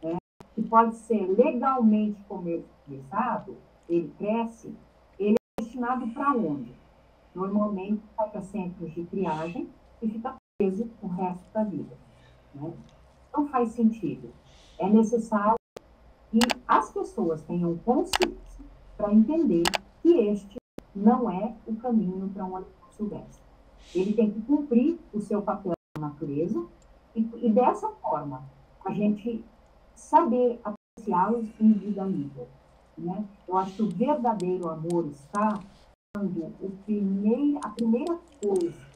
né, que pode ser legalmente comercializado, ele cresce, ele é destinado para onde? Normalmente, vai para centros de triagem e fica preso o resto da vida. Né? Não faz sentido. É necessário que as pessoas tenham consciência para entender que este não é o caminho para um animal silvestre. Ele tem que cumprir o seu papel na natureza e dessa forma, a gente saber apreciá-los individualmente. Né? Eu acho que o verdadeiro amor está quando a primeira coisa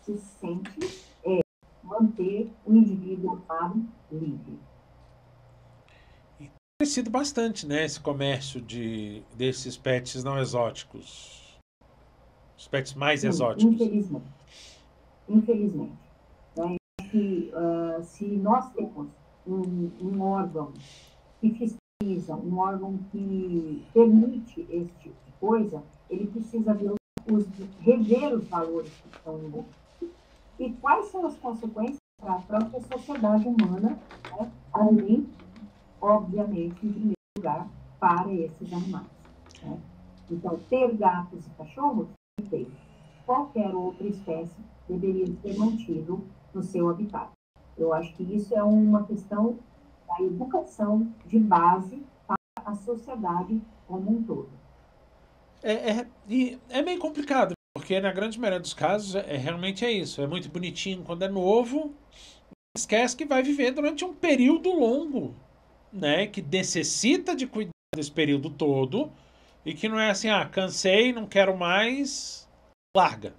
que se sente é manter o indivíduo amado livre. Crescido bastante, né, esse comércio desses pets não exóticos. Os pets mais Sim, exóticos. Infelizmente. Né? Se nós temos um órgão que fiscaliza, um órgão que permite esse tipo de coisa, ele precisa ver rever os valores que estão envolvidos. E quais são as consequências para a própria sociedade humana, né? Além, obviamente, em primeiro lugar, para esses animais. Né? Então, ter gatos e cachorros, perfeito. Qualquer outra espécie deveria ser mantido no seu habitat. Eu acho que isso é uma questão da educação de base para a sociedade como um todo. E é meio complicado, porque na grande maioria dos casos realmente é isso. É muito bonitinho quando é novo, esquece que vai viver durante um período longo, né? Que necessita de cuidar desse período todo e que não é assim, cansei, não quero mais, larga.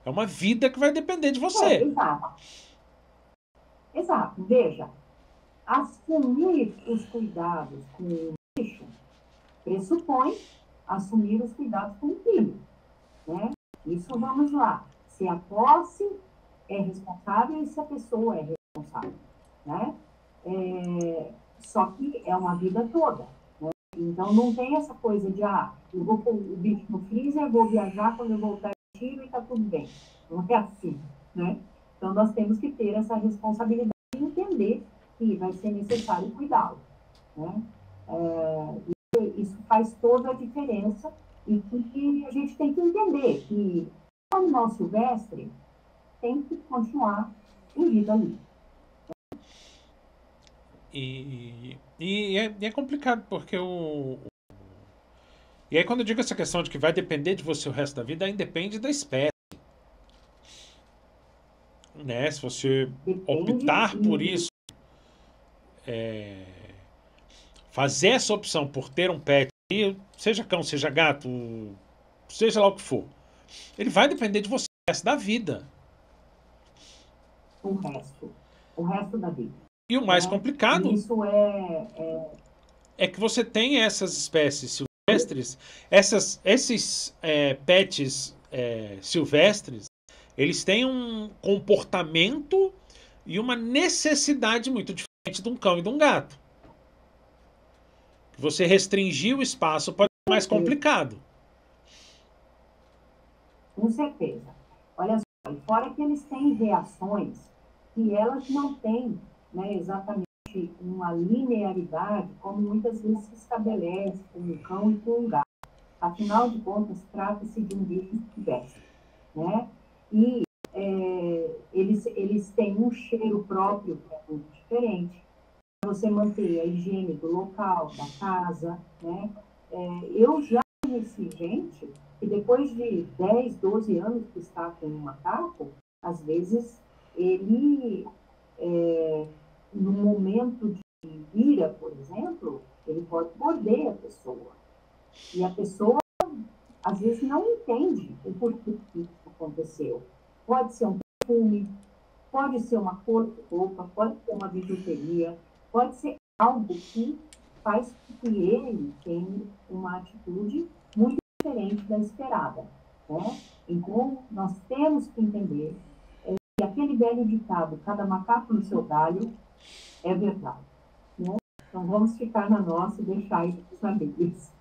É uma vida que vai depender de você. Exato. Exato. Veja, assumir os cuidados com o bicho pressupõe assumir os cuidados com o filho. Né? Isso vamos lá. Se a posse é responsável e se a pessoa é responsável, né? Só que é uma vida toda, né? Então não tem essa coisa de, eu vou pôr o bicho no freezer, vou viajar, quando eu voltar eu tiro e tá tudo bem. Não é assim, né? Então nós temos que ter essa responsabilidade de entender que vai ser necessário cuidá-lo, né? Isso faz toda a diferença e que a gente tem que entender que o animal silvestre tem que continuar em vida livre. E é complicado, porque E aí quando eu digo essa questão de que vai depender de você o resto da vida, aí depende da espécie. Né? Se você Depende optar por e isso, fazer essa opção por ter um pet, seja cão, seja gato, seja lá o que for, ele vai depender de você o resto da vida. o resto da vida, E o mais né? E complicado isso é que você tem essas espécies silvestres, esses pets silvestres, eles têm um comportamento e uma necessidade muito diferente de um cão e de um gato. Você restringir o espaço pode ser mais complicado. com certeza. Olha só, e fora que eles têm reações que elas não têm, né, exatamente uma linearidade como muitas vezes se estabelece com um cão e com um gato. Afinal de contas, trata-se de um bicho silvestre, né? E eles têm um cheiro próprio que é muito diferente. Para você manter a higiene do local, da casa, né? Eu já conheci gente que depois de 10, 12 anos que está com um macaco, às vezes ele, no momento de ira, por exemplo, ele pode morder a pessoa. E a pessoa, às vezes, não entende o porquê que isso aconteceu. Pode ser um perfume, pode ser uma cor de roupa, pode ser uma bijuteria, pode ser algo que faz com que ele tenha uma atitude muito diferente da esperada, né? Então, nós temos que entender que aquele velho ditado, cada macaco no seu galho, é verdade, né? Então, vamos ficar na nossa e deixar eles saber isso.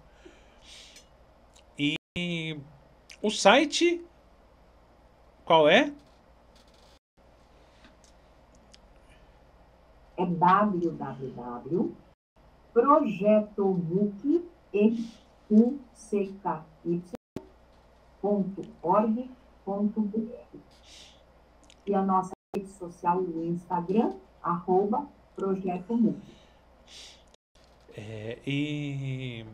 E o site, qual é? É www.projetomuky.org.br. E a nossa rede social no Instagram, @Projeto Muki. E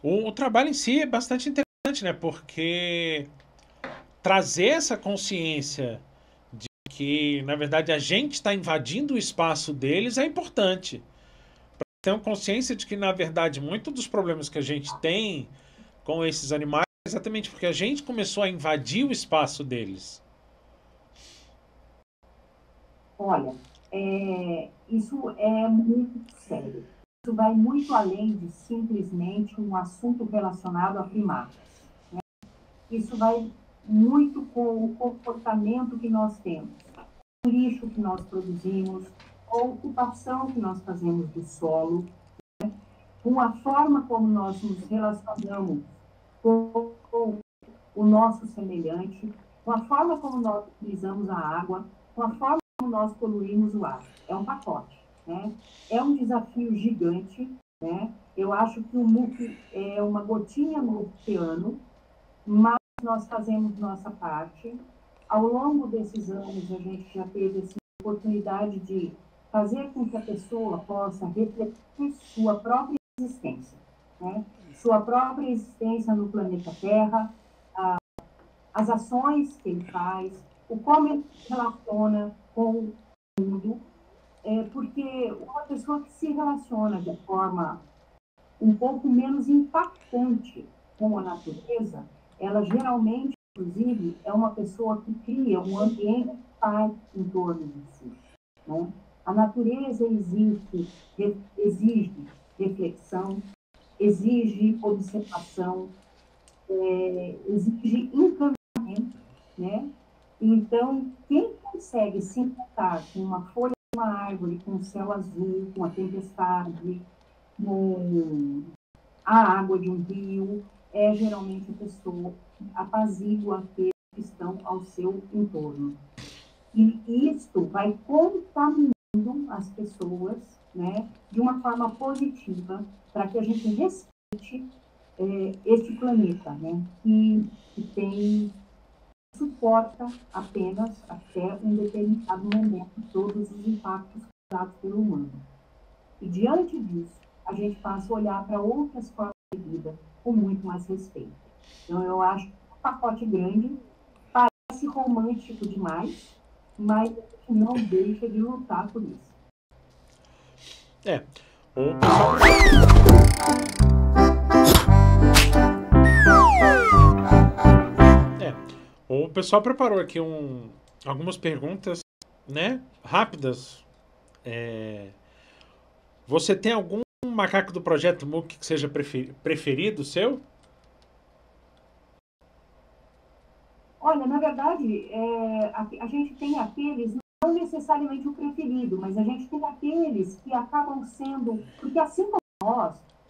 o trabalho em si é bastante interessante, né? Porque trazer essa consciência de que, na verdade, a gente está invadindo o espaço deles é importante. Ter consciência de que, na verdade, muitos dos problemas que a gente tem com esses animais é exatamente porque a gente começou a invadir o espaço deles. Olha, isso é muito sério. Isso vai muito além de simplesmente um assunto relacionado a primatas, né? Isso vai muito com o comportamento que nós temos, o lixo que nós produzimos, a ocupação que nós fazemos do solo, né? Com a forma como nós nos relacionamos com o nosso semelhante, com a forma como nós utilizamos a água, com a forma como nós poluímos o ar. É um pacote, né? É um desafio gigante, né? Eu acho que o MUC é uma gotinha no oceano, mas nós fazemos nossa parte. Ao longo desses anos, a gente já teve essa oportunidade de fazer com que a pessoa possa refletir sua própria existência, né? Sua própria existência no planeta Terra, as ações que ele faz, o como ele se relaciona com o mundo, porque uma pessoa que se relaciona de forma um pouco menos impactante com a natureza, ela geralmente, inclusive, é uma pessoa que cria um ambiente de paz em torno de si, né? A natureza exige reflexão, exige observação, exige encantamento, né? Então, quem consegue se encantar com uma folha de uma árvore, com o céu azul, com a tempestade, com a água de um rio, é geralmente a pessoa que apazigua aqueles que estão ao seu entorno. E isto vai contaminando as pessoas, né, de uma forma positiva, para que a gente respeite este planeta, né, que tem, suporta apenas até um determinado momento todos os impactos causados pelo humano. E diante disso, a gente passa a olhar para outras formas de vida com muito mais respeito. Então, eu acho que um pacote grande parece romântico demais, mas não deixa de lutar por isso. O pessoal... O pessoal preparou aqui algumas perguntas, né, rápidas. Você tem algum macaco do Projeto MOOC que seja preferido seu? Olha, na verdade, a gente tem aqueles, não necessariamente o preferido, mas a gente tem aqueles que acabam sendo... Porque assim como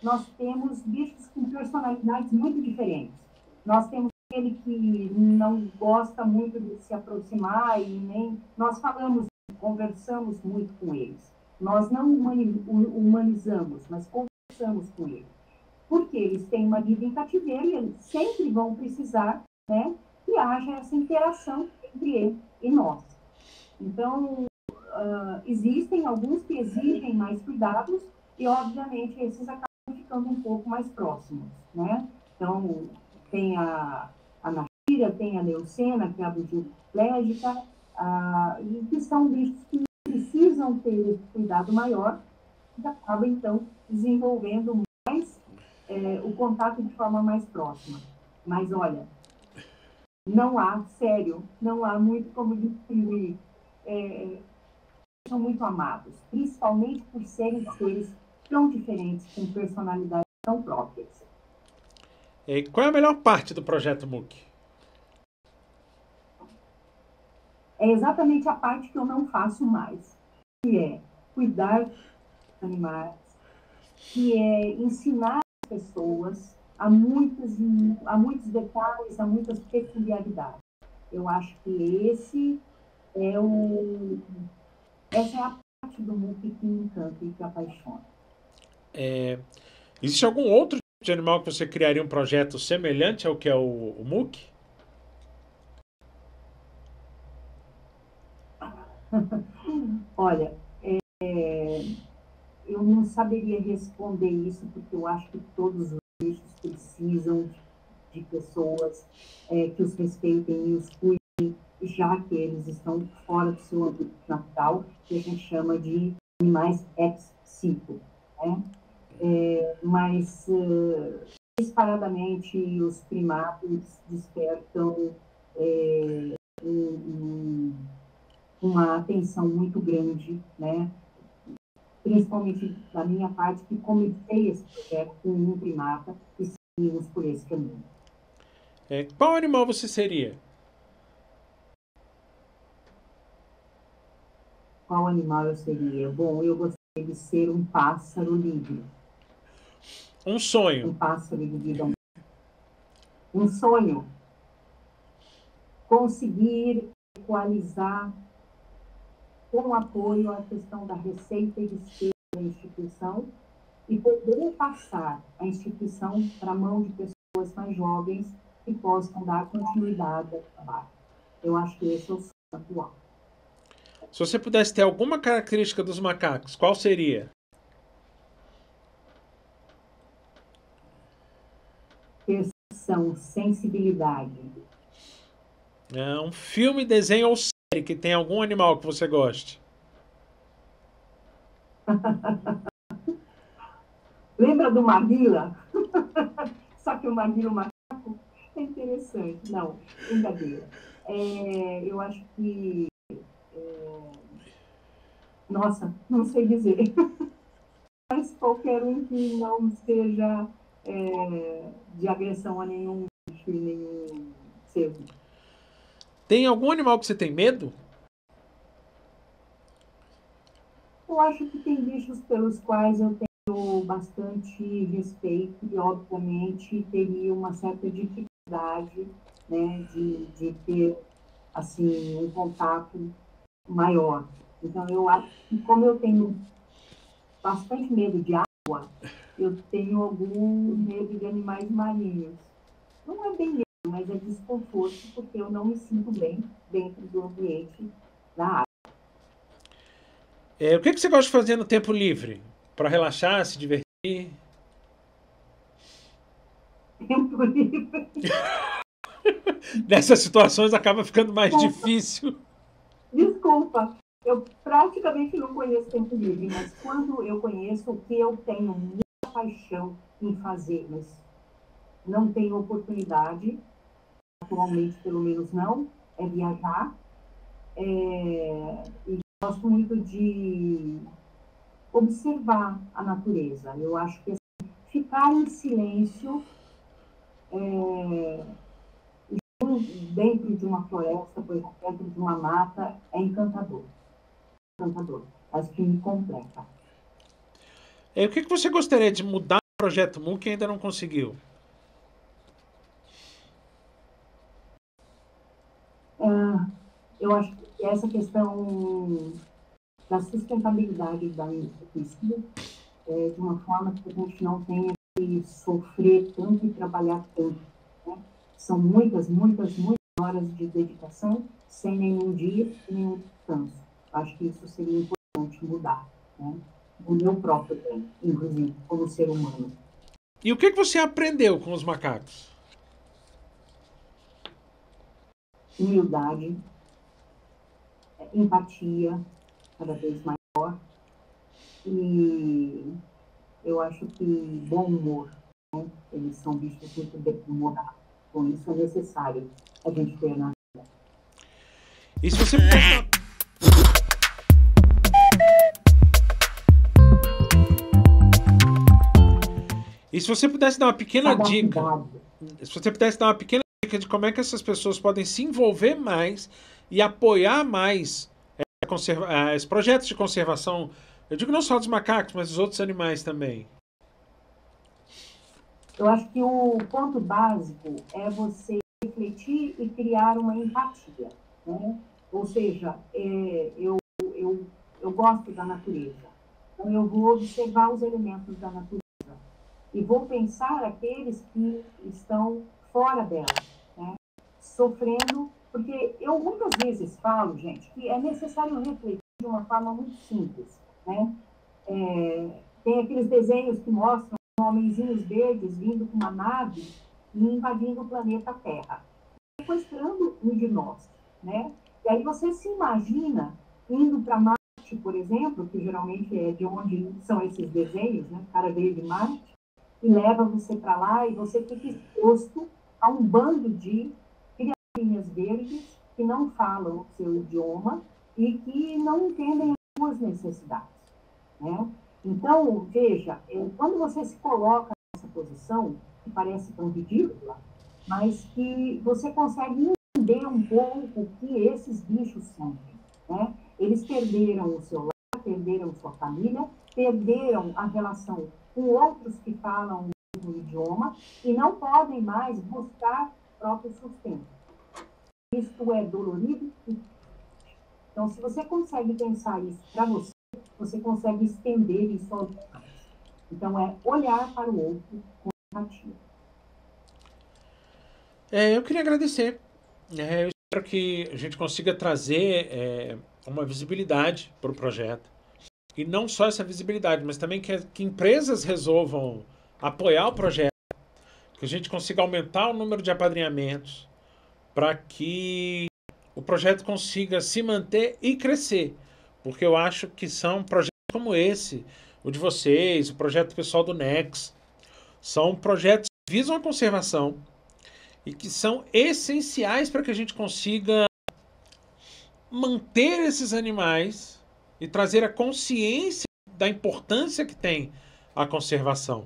nós temos bichos com personalidades muito diferentes. Nós temos aquele que não gosta muito de se aproximar e nem... Nós conversamos muito com eles. Nós não humanizamos, mas conversamos com eles. Porque eles têm uma vida em cativeiro e eles sempre vão precisar, né, que haja essa interação entre ele e nós. Então, existem alguns que exigem mais cuidados e, obviamente, esses acabam ficando um pouco mais próximos, né? Então, tem a Nashira, tem a Leucena, que é a budiplégica, que são bichos que precisam ter esse cuidado maior e acabam, então, desenvolvendo mais o contato de forma mais próxima. Mas, olha, não há muito como distinguir. São muito amados, principalmente por serem seres tão diferentes, com personalidades tão próprias. E qual é a melhor parte do Projeto MOOC? É exatamente a parte que eu não faço mais, que é cuidar dos animais, que é ensinar as pessoas a muitos detalhes, a muitas peculiaridades. Eu acho que essa é a parte do MOOC que me encanta e que apaixona. Existe algum outro tipo de animal que você criaria um projeto semelhante ao que é o MOOC? Olha, eu não saberia responder isso, porque eu acho que todos os bichos precisam de pessoas que os respeitem e os cuidem, já que eles estão fora do seu ambiente natural, que a gente chama de animais ex situ, né? Mas, disparadamente, os primatas despertam uma atenção muito grande, né? Principalmente da minha parte, que comecei esse projeto com um primata e seguimos por esse caminho. Qual animal você seria? Qual animal eu seria? Bom, eu gostaria de ser um pássaro livre. Um sonho. Um pássaro de vida. Um sonho. Conseguir equalizar com apoio à questão da receita e despesa da instituição e poder passar a instituição para a mão de pessoas mais jovens que possam dar continuidade ao trabalho. Eu acho que esse é o sonho atual. Se você pudesse ter alguma característica dos macacos, qual seria? Percepção, sensibilidade. Um filme, desenho ou série que tem algum animal que você goste? Lembra do Maguila? Só que o Maguila, o macaco, é interessante. Não, brincadeira. Eu acho que... Nossa, não sei dizer. Mas qualquer um que não seja de agressão a nenhum bicho e nenhum cervo. Tem algum animal que você tem medo? Eu acho que tem bichos pelos quais eu tenho bastante respeito e, obviamente, teria uma certa dificuldade, né, de ter, assim, um contato maior. Então, eu acho que, como eu tenho bastante medo de água, eu tenho algum medo de animais marinhos. Não é bem medo, mas é desconforto, porque eu não me sinto bem dentro do ambiente da água. O que você gosta de fazer no tempo livre? Para relaxar, se divertir? Tempo livre. Nessas situações acaba ficando mais Desculpa, difícil. desculpa, eu praticamente não conheço tempo livre, mas quando eu conheço, o que eu tenho muita paixão em fazer, mas não tenho oportunidade, atualmente pelo menos não, é viajar. E gosto muito de observar a natureza. Eu acho que assim, ficar em silêncio dentro de uma floresta, por exemplo, dentro de uma mata, é encantador. Encantador. Acho que me completa. O que você gostaria de mudar no projeto MOOC que ainda não conseguiu? Eu acho que essa questão da sustentabilidade da pesquisa, de uma forma que a gente não tenha que sofrer tanto e trabalhar tanto. Né? São muitas, muitas, muitas horas de dedicação, sem nenhum dia e nenhum descanso. Acho que isso seria importante mudar, né? O meu próprio bem, inclusive, como ser humano. E o que você aprendeu com os macacos? Humildade, empatia, cada vez maior, e eu acho que bom humor, né? Eles são bichos muito bem-humorados. Com isso é necessário a gente ter na E se você pudesse dar... E se você pudesse dar uma pequena dica, sagacidade. se você pudesse dar uma pequena dica de como é que essas pessoas podem se envolver mais e apoiar mais esses projetos de conservação, eu digo não só dos macacos, mas dos outros animais também. Eu acho que o ponto básico é você refletir e criar uma empatia, né? Ou seja, eu gosto da natureza, então eu vou observar os elementos da natureza e vou pensar aqueles que estão fora dela, né? Sofrendo, porque eu muitas vezes falo, gente, que é necessário refletir de uma forma muito simples, né? Tem aqueles desenhos que mostram homenzinhos verdes vindo com uma nave e invadindo o planeta Terra, sequestrando um de nós, né? E aí você se imagina indo para Marte, por exemplo, que geralmente é de onde são esses desenhos, né? O cara veio de Marte, e leva você para lá e você fica exposto a um bando de criaturinhas verdes que não falam o seu idioma e que não entendem as suas necessidades, né? Então, veja, quando você se coloca nessa posição, que parece tão ridícula, mas que você consegue entender um pouco o que esses bichos sentem, né? Eles perderam o seu lar, perderam sua família, perderam a relação com outros que falam o mesmo idioma e não podem mais buscar próprio sustento. Isto é dolorido. Então, se você consegue pensar isso para você, você consegue estender isso aos demais. Então, é olhar para o outro com empatia. Eu queria agradecer. Eu espero que a gente consiga trazer uma visibilidade para o projeto. E não só essa visibilidade, mas também que empresas resolvam apoiar o projeto, que a gente consiga aumentar o número de apadrinhamentos para que o projeto consiga se manter e crescer. Porque eu acho que são projetos como esse, o de vocês, o projeto pessoal do Nex, são projetos que visam a conservação e que são essenciais para que a gente consiga manter esses animais e trazer a consciência da importância que tem a conservação.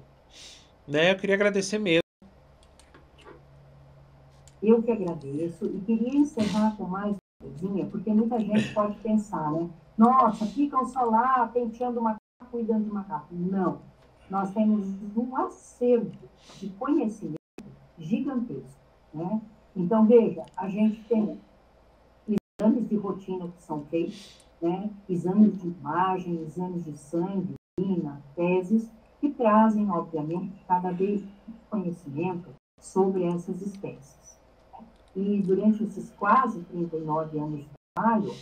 Né? Eu queria agradecer mesmo. Eu que agradeço e queria encerrar com mais uma coisinha, porque muita gente pode pensar, né? Nossa, ficam só lá penteando o macaco, cuidando de macaco. Não. Nós temos um acervo de conhecimento gigantesco, né? Então, veja, a gente tem exames de rotina que são feitos, né? Exames de imagem, exames de sangue, urina, fezes, que trazem, obviamente, cada vez mais conhecimento sobre essas espécies. E durante esses quase 39 anos de trabalho,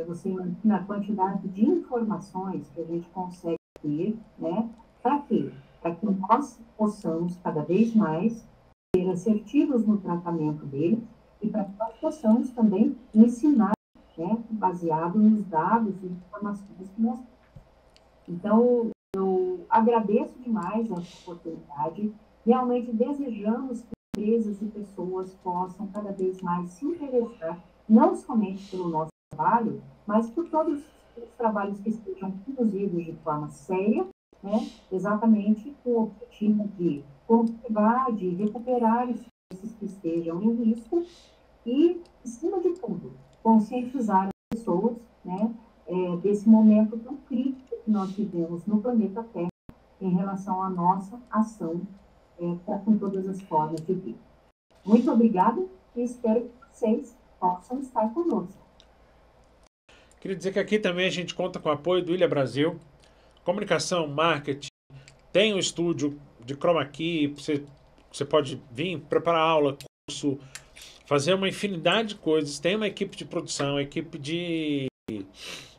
você imagina a quantidade de informações que a gente consegue ter, né? Para quê? Para que nós possamos cada vez mais ser assertivos no tratamento dele e para que nós possamos também ensinar, né? Baseado nos dados e informações que nós temos. Então, eu agradeço demais essa oportunidade. Realmente desejamos que empresas e pessoas possam cada vez mais se interessar, não somente pelo nosso trabalho, mas por todos os trabalhos que estejam conduzidos de forma séria, né? Exatamente com o objetivo de conservar, de recuperar espécies que estejam em risco e, acima de tudo, conscientizar as pessoas, né, desse momento tão crítico que nós vivemos no planeta Terra em relação à nossa ação com todas as formas de vida. Muito obrigada e espero que vocês possam estar conosco. Queria dizer que aqui também a gente conta com o apoio do Ilha Brasil, comunicação, marketing, tem um estúdio de chroma key, você pode vir preparar aula, curso, fazer uma infinidade de coisas. Tem uma equipe de produção, equipe de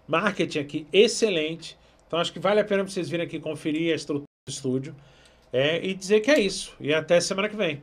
marketing aqui excelente. Então acho que vale a pena vocês virem aqui conferir a estrutura do estúdio e dizer que é isso. E até semana que vem.